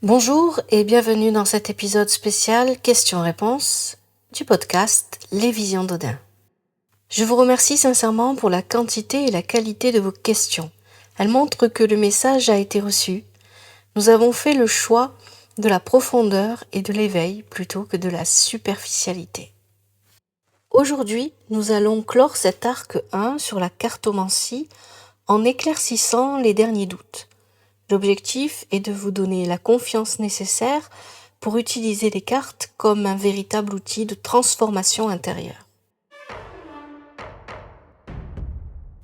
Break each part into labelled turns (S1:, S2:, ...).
S1: Bonjour et bienvenue dans cet épisode spécial questions-réponses du podcast Les Visions d'Odin. Je vous remercie sincèrement pour la quantité et la qualité de vos questions. Elles montrent que le message a été reçu. Nous avons fait le choix de la profondeur et de l'éveil plutôt que de la superficialité. Aujourd'hui, nous allons clore cet arc 1 sur la cartomancie en éclaircissant les derniers doutes. L'objectif est de vous donner la confiance nécessaire pour utiliser les cartes comme un véritable outil de transformation intérieure.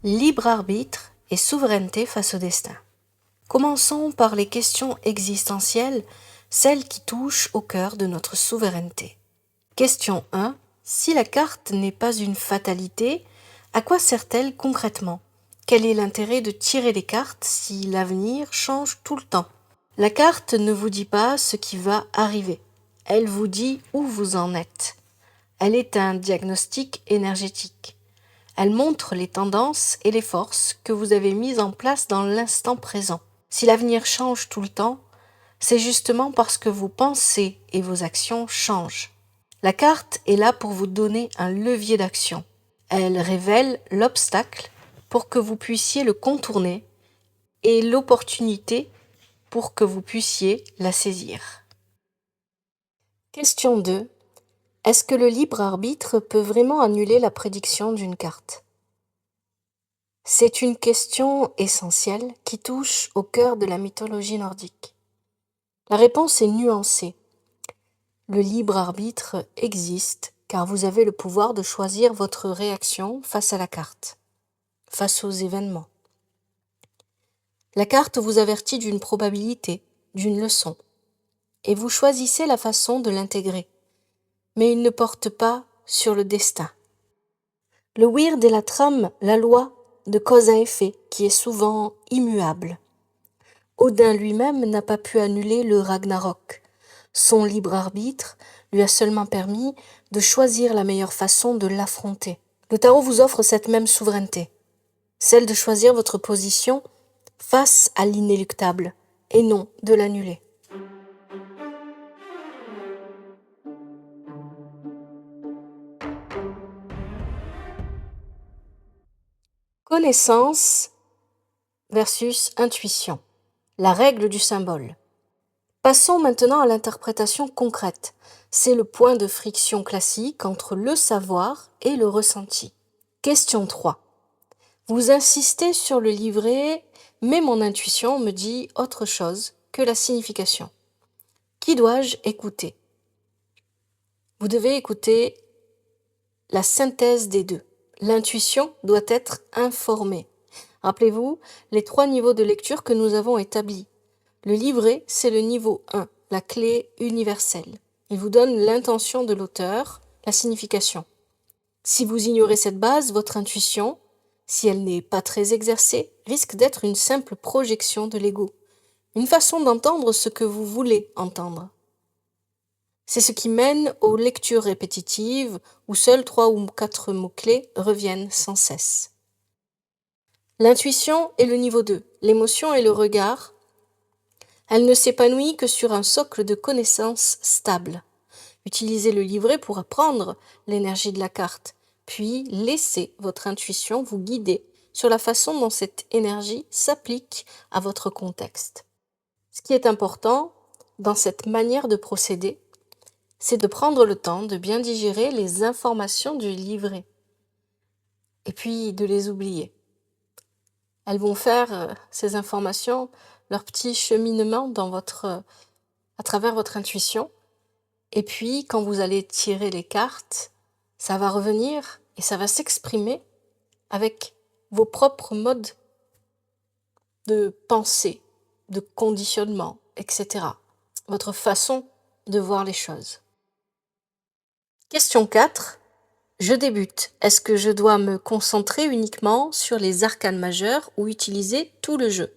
S1: Libre arbitre et souveraineté face au destin. Commençons par les questions existentielles, celles qui touchent au cœur de notre souveraineté. Question 1. Si la carte n'est pas une fatalité, à quoi sert-elle concrètement ? Quel est l'intérêt de tirer les cartes si l'avenir change tout le temps ? La carte ne vous dit pas ce qui va arriver. Elle vous dit où vous en êtes. Elle est un diagnostic énergétique. Elle montre les tendances et les forces que vous avez mises en place dans l'instant présent. Si l'avenir change tout le temps, c'est justement parce que vos pensées et vos actions changent. La carte est là pour vous donner un levier d'action. Elle révèle l'obstacle pour que vous puissiez le contourner et l'opportunité pour que vous puissiez la saisir. Question 2. Est-ce que le libre arbitre peut vraiment annuler la prédiction d'une carte ? C'est une question essentielle qui touche au cœur de la mythologie nordique. La réponse est nuancée. Le libre arbitre existe car vous avez le pouvoir de choisir votre réaction face à la carte, face aux événements. La carte vous avertit d'une probabilité, d'une leçon, et vous choisissez la façon de l'intégrer, mais il ne porte pas sur le destin. Le weird est la trame, la loi de cause à effet, qui est souvent immuable. Odin lui-même n'a pas pu annuler le Ragnarok. Son libre arbitre lui a seulement permis de choisir la meilleure façon de l'affronter. Le tarot vous offre cette même souveraineté, celle de choisir votre position face à l'inéluctable et non de l'annuler. Connaissance versus intuition, la règle du symbole. Passons maintenant à l'interprétation concrète. C'est le point de friction classique entre le savoir et le ressenti. Question 3. Vous insistez sur le livret, mais mon intuition me dit autre chose que la signification. Qui dois-je écouter ? Vous devez écouter la synthèse des deux. L'intuition doit être informée. Rappelez-vous les 3 niveaux de lecture que nous avons établis. Le livret, c'est le niveau 1, la clé universelle. Il vous donne l'intention de l'auteur, la signification. Si vous ignorez cette base, votre intuition, si elle n'est pas très exercée, risque d'être une simple projection de l'ego, une façon d'entendre ce que vous voulez entendre. C'est ce qui mène aux lectures répétitives où seuls 3 ou 4 mots-clés reviennent sans cesse. L'intuition est le niveau 2, l'émotion et le regard. Elle ne s'épanouit que sur un socle de connaissances stable. Utilisez le livret pour apprendre l'énergie de la carte, puis laissez votre intuition vous guider sur la façon dont cette énergie s'applique à votre contexte. Ce qui est important dans cette manière de procéder, c'est de prendre le temps de bien digérer les informations du livret et puis de les oublier. Elles vont faire, ces informations, leur petit cheminement à travers votre intuition. Et puis, quand vous allez tirer les cartes, ça va revenir et ça va s'exprimer avec vos propres modes de pensée, de conditionnement, etc. Votre façon de voir les choses. Question 4. Je débute. Est-ce que je dois me concentrer uniquement sur les arcanes majeures ou utiliser tout le jeu ?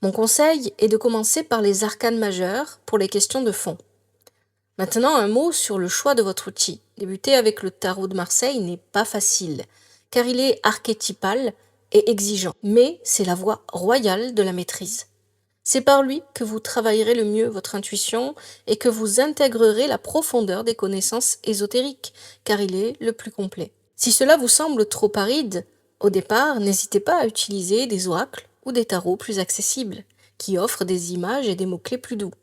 S1: Mon conseil est de commencer par les arcanes majeures pour les questions de fond. Maintenant, un mot sur le choix de votre outil. Débuter avec le tarot de Marseille n'est pas facile, car il est archétypal et exigeant, mais c'est la voie royale de la maîtrise. C'est par lui que vous travaillerez le mieux votre intuition et que vous intégrerez la profondeur des connaissances ésotériques, car il est le plus complet. Si cela vous semble trop aride, au départ, n'hésitez pas à utiliser des oracles ou des tarots plus accessibles, qui offrent des images et des mots-clés plus doux.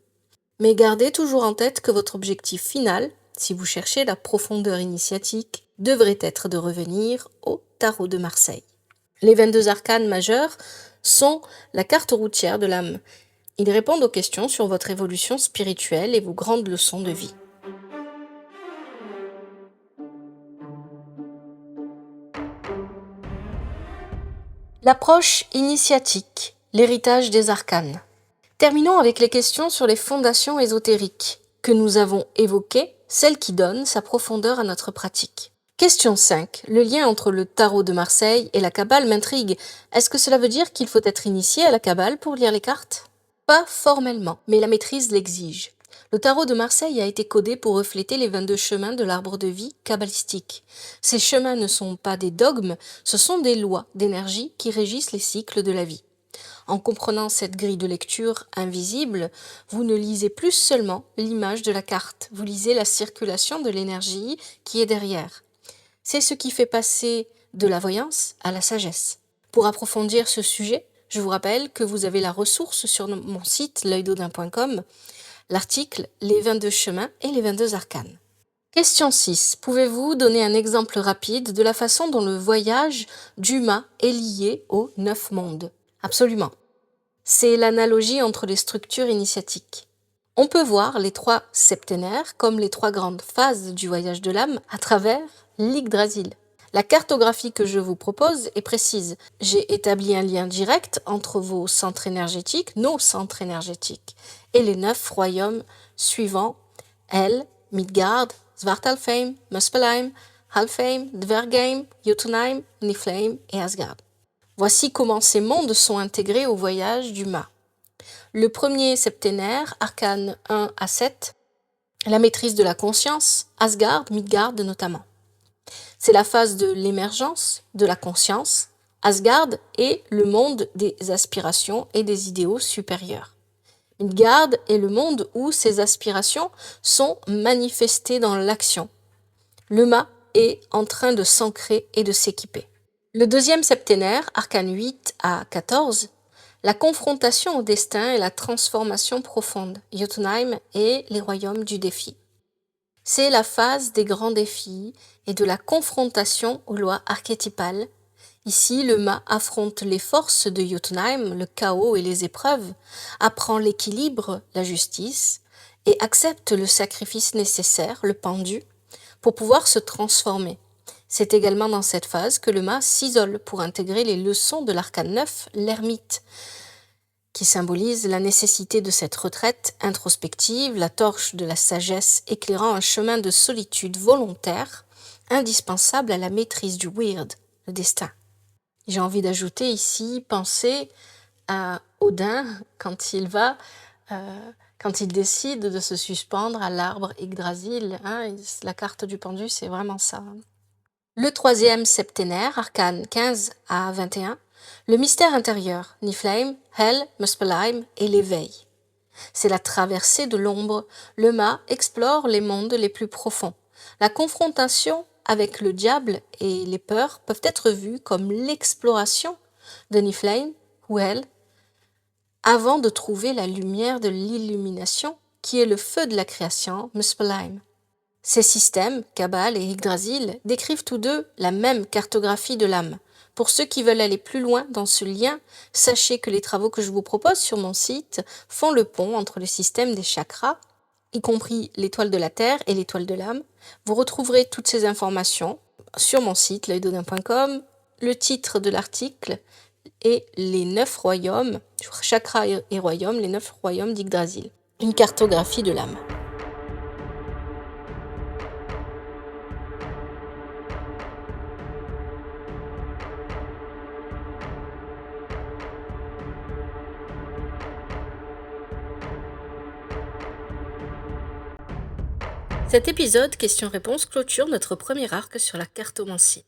S1: Mais gardez toujours en tête que votre objectif final, si vous cherchez la profondeur initiatique, devrait être de revenir au tarot de Marseille. Les 22 arcanes majeurs sont la carte routière de l'âme. Ils répondent aux questions sur votre évolution spirituelle et vos grandes leçons de vie. L'approche initiatique, l'héritage des arcanes. Terminons avec les questions sur les fondations ésotériques, que nous avons évoquées, celles qui donnent sa profondeur à notre pratique. Question 5. Le lien entre le tarot de Marseille et la Kabbale m'intrigue. Est-ce que cela veut dire qu'il faut être initié à la Kabbale pour lire les cartes ? Pas formellement, mais la maîtrise l'exige. Le tarot de Marseille a été codé pour refléter les 22 chemins de l'arbre de vie kabbalistique. Ces chemins ne sont pas des dogmes, ce sont des lois d'énergie qui régissent les cycles de la vie. En comprenant cette grille de lecture invisible, vous ne lisez plus seulement l'image de la carte, vous lisez la circulation de l'énergie qui est derrière. C'est ce qui fait passer de la voyance à la sagesse. Pour approfondir ce sujet, je vous rappelle que vous avez la ressource sur mon site l'œildaudin.com, l'article « Les 22 chemins et les 22 arcanes ». Question 6. Pouvez-vous donner un exemple rapide de la façon dont le voyage d'Uma est lié aux 9 mondes ? Absolument. C'est l'analogie entre les structures initiatiques. On peut voir les 3 septénaires comme les 3 grandes phases du voyage de l'âme à travers l'Yggdrasil. La cartographie que je vous propose est précise. J'ai établi un lien direct entre vos centres énergétiques, nos centres énergétiques, et les 9 royaumes suivants, Hel, Midgard, Svartalfheim, Muspelheim, Halfheim, Dvergheim, Jotunheim, Niflheim et Asgard. Voici comment ces mondes sont intégrés au voyage d'Uma. Le premier septénaire, arcane 1 à 7, la maîtrise de la conscience, Asgard, Midgard notamment. C'est la phase de l'émergence, de la conscience. Asgard est le monde des aspirations et des idéaux supérieurs. Midgard est le monde où ces aspirations sont manifestées dans l'action. Le mât est en train de s'ancrer et de s'équiper. Le deuxième septénaire, arcane 8 à 14, la confrontation au destin et la transformation profonde, Jotunheim et les royaumes du défi. C'est la phase des grands défis et de la confrontation aux lois archétypales. Ici, le mât affronte les forces de Jotunheim, le chaos et les épreuves, apprend l'équilibre, la justice, et accepte le sacrifice nécessaire, le pendu, pour pouvoir se transformer. C'est également dans cette phase que le mât s'isole pour intégrer les leçons de l'arcane 9, l'ermite, qui symbolise la nécessité de cette retraite introspective, la torche de la sagesse éclairant un chemin de solitude volontaire, indispensable à la maîtrise du weird, le destin. J'ai envie d'ajouter ici, pensez à Odin quand il décide de se suspendre à l'arbre Yggdrasil. La carte du pendu, c'est vraiment ça. Le troisième septénaire, arcane 15 à 21, le mystère intérieur, Niflheim, Hel, Muspelheim et l'éveil. C'est la traversée de l'ombre. Le mât explore les mondes les plus profonds. La confrontation avec le diable et les peurs peuvent être vues comme l'exploration de Niflheim ou Hel avant de trouver la lumière de l'illumination qui est le feu de la création, Muspelheim. Ces systèmes, Kabbale et Yggdrasil, décrivent tous deux la même cartographie de l'âme. Pour ceux qui veulent aller plus loin dans ce lien, sachez que les travaux que je vous propose sur mon site font le pont entre le système des chakras, y compris l'étoile de la Terre et l'étoile de l'âme. Vous retrouverez toutes ces informations sur mon site l'œildaudin.com, le titre de l'article et les 9 royaumes, chakras et royaumes, les 9 royaumes d'Yggdrasil. Une cartographie de l'âme. Cet épisode question-réponse clôture notre premier arc sur la cartomancie.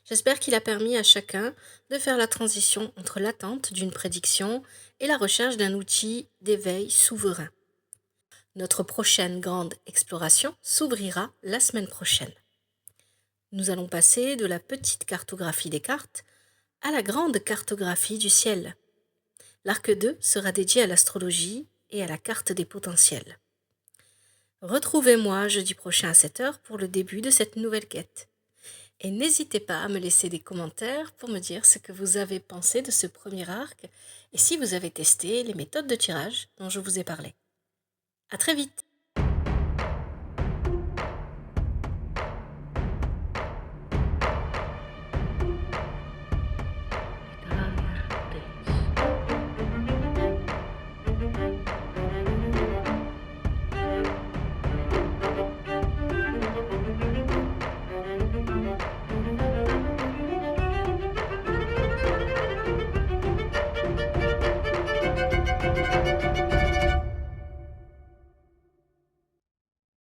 S1: J'espère qu'il a permis à chacun de faire la transition entre l'attente d'une prédiction et la recherche d'un outil d'éveil souverain. Notre prochaine grande exploration s'ouvrira la semaine prochaine. Nous allons passer de la petite cartographie des cartes à la grande cartographie du ciel. L'arc 2 sera dédié à l'astrologie et à la carte des potentiels. Retrouvez-moi jeudi prochain à 7h pour le début de cette nouvelle quête. Et n'hésitez pas à me laisser des commentaires pour me dire ce que vous avez pensé de ce premier arc et si vous avez testé les méthodes de tirage dont je vous ai parlé. À très vite!